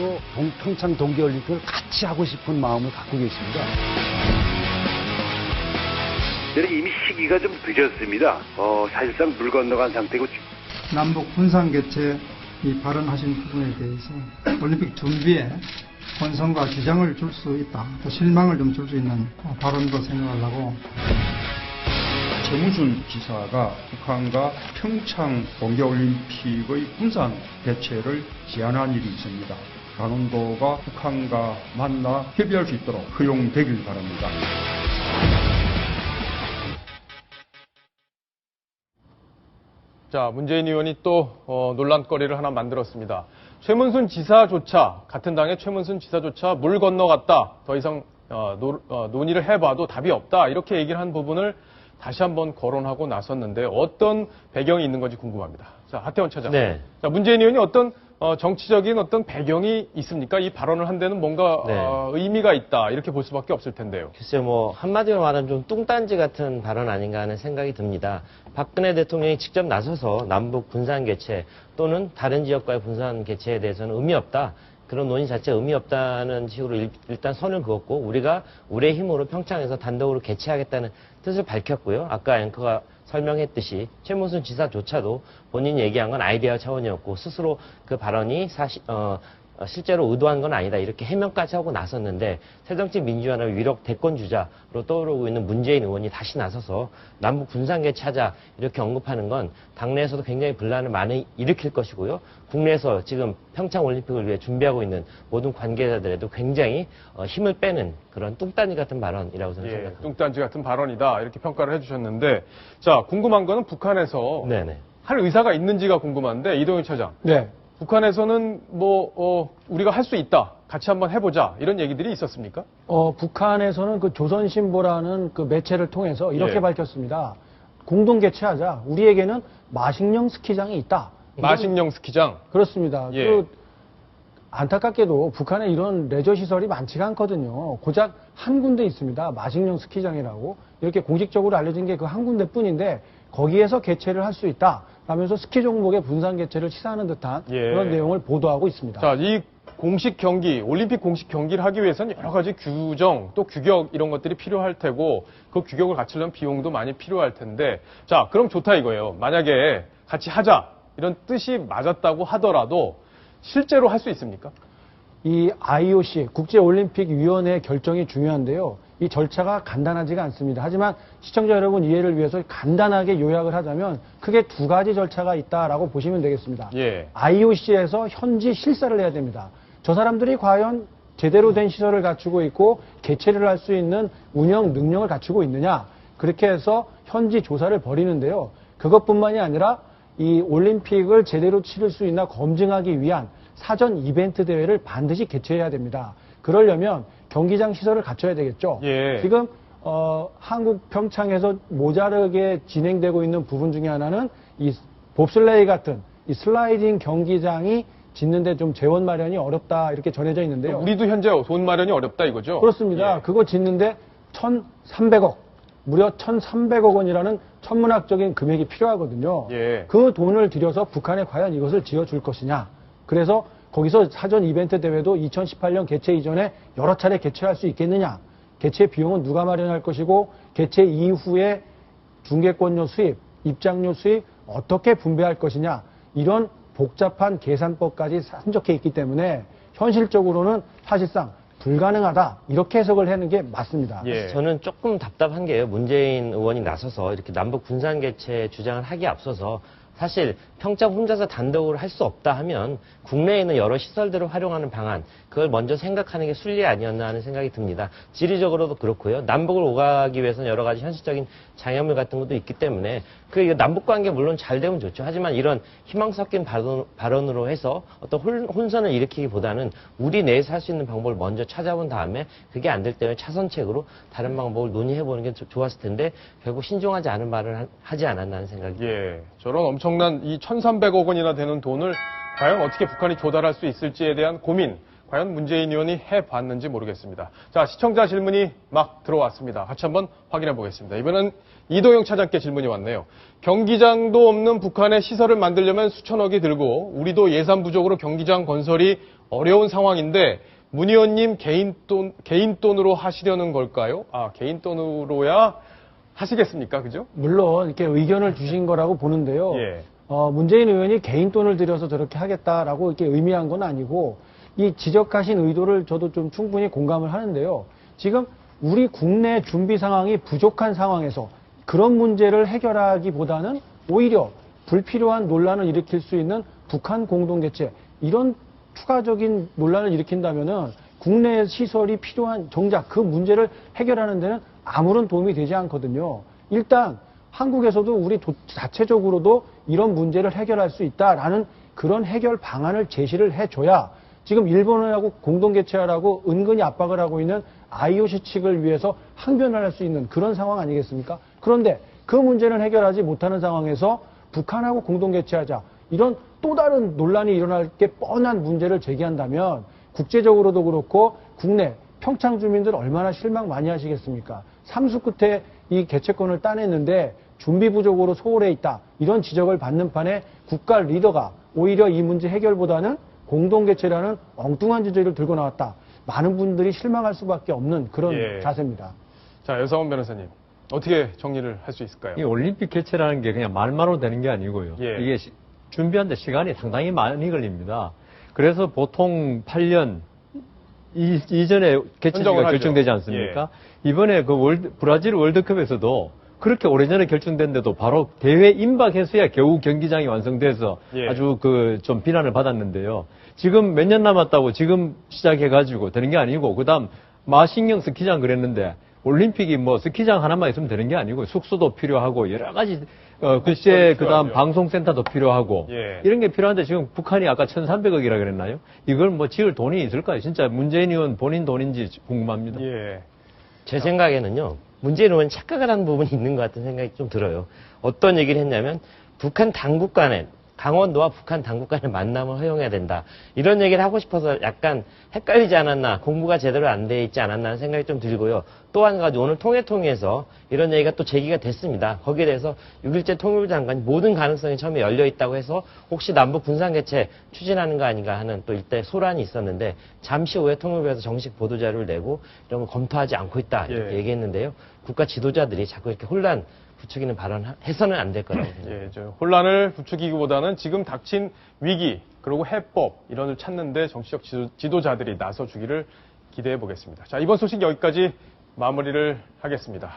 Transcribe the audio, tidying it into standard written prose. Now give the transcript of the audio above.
대해서도 평창 동계올림픽을 같이 하고 싶은 마음을 갖고 계십니다. 이미 시기가 좀 늦었습니다. 사실상 물 건너간 상태고. 남북 분산 개최 이 발언하신 부분에 대해서 올림픽 준비에 혼선과 지장을 줄 수 있다. 또 실망을 좀 줄 수 있는 발언으로 생각을 하고. 최문순 지사가 북한과 평창 동계올림픽의 분산 개최를 제안한 일이 있습니다. 강원도가 북한과 만나 협의할 수 있도록 허용되길 바랍니다. 자, 문재인 의원이 또 논란거리를 하나 만들었습니다. 최문순 지사조차, 같은 당의 최문순 지사조차 물 건너갔다. 더 이상 논의를 해봐도 답이 없다. 이렇게 얘기를 한 부분을 다시 한번 거론하고 나섰는데 어떤 배경이 있는 건지 궁금합니다. 자, 하태원 차장. 네. 자, 문재인 의원이 어떤 정치적인 어떤 배경이 있습니까? 이 발언을 한 데는 뭔가 네. 의미가 있다. 이렇게 볼 수밖에 없을 텐데요. 글쎄요, 한마디로 말하면 좀 뚱딴지 같은 발언 아닌가 하는 생각이 듭니다. 박근혜 대통령이 직접 나서서 남북 분산 개최 또는 다른 지역과의 분산 개최에 대해서는 의미 없다. 그런 논의 자체가 의미 없다는 식으로 일단 선을 그었고, 우리가 우리의 힘으로 평창에서 단독으로 개최하겠다는 뜻을 밝혔고요. 아까 앵커가 설명했듯이 최문순 지사조차도 본인이 얘기한 건 아이디어 차원이었고, 스스로 그 발언이 실제로 의도한 건 아니다. 이렇게 해명까지 하고 나섰는데, 새정치민주연합의 위력 대권 주자로 떠오르고 있는 문재인 의원이 다시 나서서 남북 분산 개최하자 이렇게 언급하는 건 당내에서도 굉장히 분란을 많이 일으킬 것이고요. 국내에서 지금 평창 올림픽을 위해 준비하고 있는 모든 관계자들에도 굉장히 힘을 빼는 그런 뚱딴지 같은 발언이라고 저는 생각합니다. 뚱딴지 같은 발언이다. 이렇게 평가를 해주셨는데, 자, 궁금한 거는 북한에서 네네. 할 의사가 있는지가 궁금한데, 이동현 차장. 네. 북한에서는 우리가 할 수 있다. 같이 한번 해보자. 이런 얘기들이 있었습니까? 북한에서는 그 조선신보라는 그 매체를 통해서 이렇게 예. 밝혔습니다. 공동 개최하자. 우리에게는 마식령 스키장이 있다. 마식령 스키장. 그렇습니다. 예. 안타깝게도 북한에 이런 레저 시설이 많지가 않거든요. 고작 한 군데 있습니다. 마식령 스키장이라고. 이렇게 공식적으로 알려진 게 그 한 군데뿐인데 거기에서 개최를 할 수 있다. 라면서 스키 종목의 분산 개최를 시사하는 듯한 그런 내용을 보도하고 있습니다. 자, 이 공식 경기, 올림픽 공식 경기를 하기 위해서는 여러 가지 규정, 또 규격 이런 것들이 필요할 테고 그 규격을 갖추려면 비용도 많이 필요할 텐데 자, 그럼 좋다 이거예요. 만약에 같이 하자 이런 뜻이 맞았다고 하더라도 실제로 할 수 있습니까? 이 IOC, 국제올림픽위원회 결정이 중요한데요. 이 절차가 간단하지가 않습니다. 하지만 시청자 여러분 이해를 위해서 간단하게 요약을 하자면 크게 두 가지 절차가 있다라고 보시면 되겠습니다. 예. IOC에서 현지 실사를 해야 됩니다. 저 사람들이 과연 제대로 된 시설을 갖추고 있고 개최를 할 수 있는 운영 능력을 갖추고 있느냐. 그렇게 해서 현지 조사를 벌이는데요. 그것뿐만이 아니라 이 올림픽을 제대로 치를 수 있나 검증하기 위한 사전 이벤트 대회를 반드시 개최해야 됩니다. 그러려면 경기장 시설을 갖춰야 되겠죠. 예. 지금 한국 평창에서 모자르게 진행되고 있는 부분 중에 하나는 이 봅슬레이 같은 이 슬라이딩 경기장이 짓는데 좀 재원 마련이 어렵다 이렇게 전해져 있는데요. 우리도 현재 돈 마련이 어렵다 이거죠? 그렇습니다. 예. 그거 짓는데 1,300억, 무려 1,300억 원이라는 천문학적인 금액이 필요하거든요. 예. 그 돈을 들여서 북한에 과연 이것을 지어줄 것이냐. 그래서 거기서 사전 이벤트 대회도 2018년 개최 이전에 여러 차례 개최할 수 있겠느냐. 개최 비용은 누가 마련할 것이고 개최 이후에 중계권료 수입, 입장료 수입 어떻게 분배할 것이냐. 이런 복잡한 계산법까지 산적해 있기 때문에 현실적으로는 사실상 불가능하다. 이렇게 해석을 하는 게 맞습니다. 예. 저는 조금 답답한 게요. 문재인 의원이 나서서 이렇게 남북 분산 개최 주장을 하기에 앞서서 사실 평창 혼자서 단독으로 할 수 없다 하면 국내에 있는 여러 시설들을 활용하는 방안, 그걸 먼저 생각하는 게 순리 아니었나 하는 생각이 듭니다. 지리적으로도 그렇고요. 남북을 오가기 위해서는 여러 가지 현실적인 장애물 같은 것도 있기 때문에 남북 관계 물론 잘 되면 좋죠. 하지만 이런 희망 섞인 발언으로 해서 어떤 혼선을 일으키기보다는 우리 내에서 할 수 있는 방법을 먼저 찾아본 다음에 그게 안 될 때는 차선책으로 다른 방법을 논의해보는 게 좋았을 텐데 결국 신중하지 않은 말을 하지 않았나 하는 생각이 듭니다. 예. 저런 엄청난 이 1,300억 원이나 되는 돈을 과연 어떻게 북한이 조달할 수 있을지에 대한 고민, 과연 문재인 의원이 해봤는지 모르겠습니다. 자, 시청자 질문이 막 들어왔습니다. 같이 한번 확인해 보겠습니다. 이번엔 이도영 차장께 질문이 왔네요. 경기장도 없는 북한에 시설을 만들려면 수천억이 들고 우리도 예산 부족으로 경기장 건설이 어려운 상황인데 문 의원님 개인 돈으로 하시려는 걸까요? 아, 개인 돈으로야 하시겠습니까? 그죠? 물론 이렇게 의견을 주신 거라고 보는데요. 예. 문재인 의원이 개인 돈을 들여서 저렇게 하겠다라고 이렇게 의미한 건 아니고 이 지적하신 의도를 저도 좀 충분히 공감을 하는데요. 지금 우리 국내 준비 상황이 부족한 상황에서 그런 문제를 해결하기보다는 오히려 불필요한 논란을 일으킬 수 있는 북한 공동개최 이런 추가적인 논란을 일으킨다면은 국내 시설이 필요한 정작 그 문제를 해결하는 데는 아무런 도움이 되지 않거든요. 일단 한국에서도 우리 자체적으로도 이런 문제를 해결할 수 있다라는 그런 해결 방안을 제시를 해줘야 지금 일본하고 공동개최하라고 은근히 압박을 하고 있는 IOC 측을 위해서 항변을 할 수 있는 그런 상황 아니겠습니까? 그런데 그 문제는 해결하지 못하는 상황에서 북한하고 공동개최하자 이런 또 다른 논란이 일어날 게 뻔한 문제를 제기한다면 국제적으로도 그렇고 국내 평창 주민들 얼마나 실망 많이 하시겠습니까? 삼수 끝에 이 개최권을 따냈는데 준비 부족으로 소홀해 있다. 이런 지적을 받는 판에 국가 리더가 오히려 이 문제 해결보다는 공동개최라는 엉뚱한 주제를 들고 나왔다. 많은 분들이 실망할 수밖에 없는 그런 예. 자세입니다. 자, 여성원 변호사님. 어떻게 정리를 할 수 있을까요? 이 올림픽 개최라는 게 그냥 말만으로 되는 게 아니고요. 예. 이게 준비하는데 시간이 상당히 많이 걸립니다. 그래서 보통 8년 이전에 개최지가 결정되지 않습니까? 이번에 그 브라질 월드컵에서도 그렇게 오래전에 결정된데도 바로 대회 임박해서야 겨우 경기장이 완성돼서 아주 좀 비난을 받았는데요. 지금 몇 년 남았다고 지금 시작해가지고 되는 게 아니고 그다음 마신령 스키장 그랬는데 올림픽이 뭐 스키장 하나만 있으면 되는 게 아니고 숙소도 필요하고 여러 가지 글쎄 그다음 방송센터도 필요하고 이런 게 필요한데 지금 북한이 아까 1,300억이라 그랬나요? 이걸 뭐 지을 돈이 있을까요? 진짜 문재인 의원 본인 돈인지 궁금합니다. 제 생각에는요. 문재인 의원이 착각을 하는 부분이 있는 것 같은 생각이 좀 들어요. 어떤 얘기를 했냐면 북한 당국 간에 강원도와 북한 당국 간의 만남을 허용해야 된다. 이런 얘기를 하고 싶어서 약간 헷갈리지 않았나, 공부가 제대로 안 돼 있지 않았나 하는 생각이 좀 들고요. 또 한 가지 오늘 통해서 이런 얘기가 또 제기가 됐습니다. 거기에 대해서 6.1제 통일부 장관이 모든 가능성이 처음에 열려 있다고 해서 혹시 남북 군산 개최 추진하는 거 아닌가 하는 또 이때 소란이 있었는데 잠시 후에 통일부에서 정식 보도자료를 내고 이런 거 검토하지 않고 있다 이렇게 얘기했는데요. 국가 지도자들이 자꾸 이렇게 혼란 부추기는 발언해서는 안 될 거라고 생각합니다. 혼란을 부추기기보다는 지금 닥친 위기 그리고 해법 이런 걸 찾는데 정치적 지도자들이 나서주기를 기대해 보겠습니다. 자, 이번 소식 여기까지 마무리를 하겠습니다.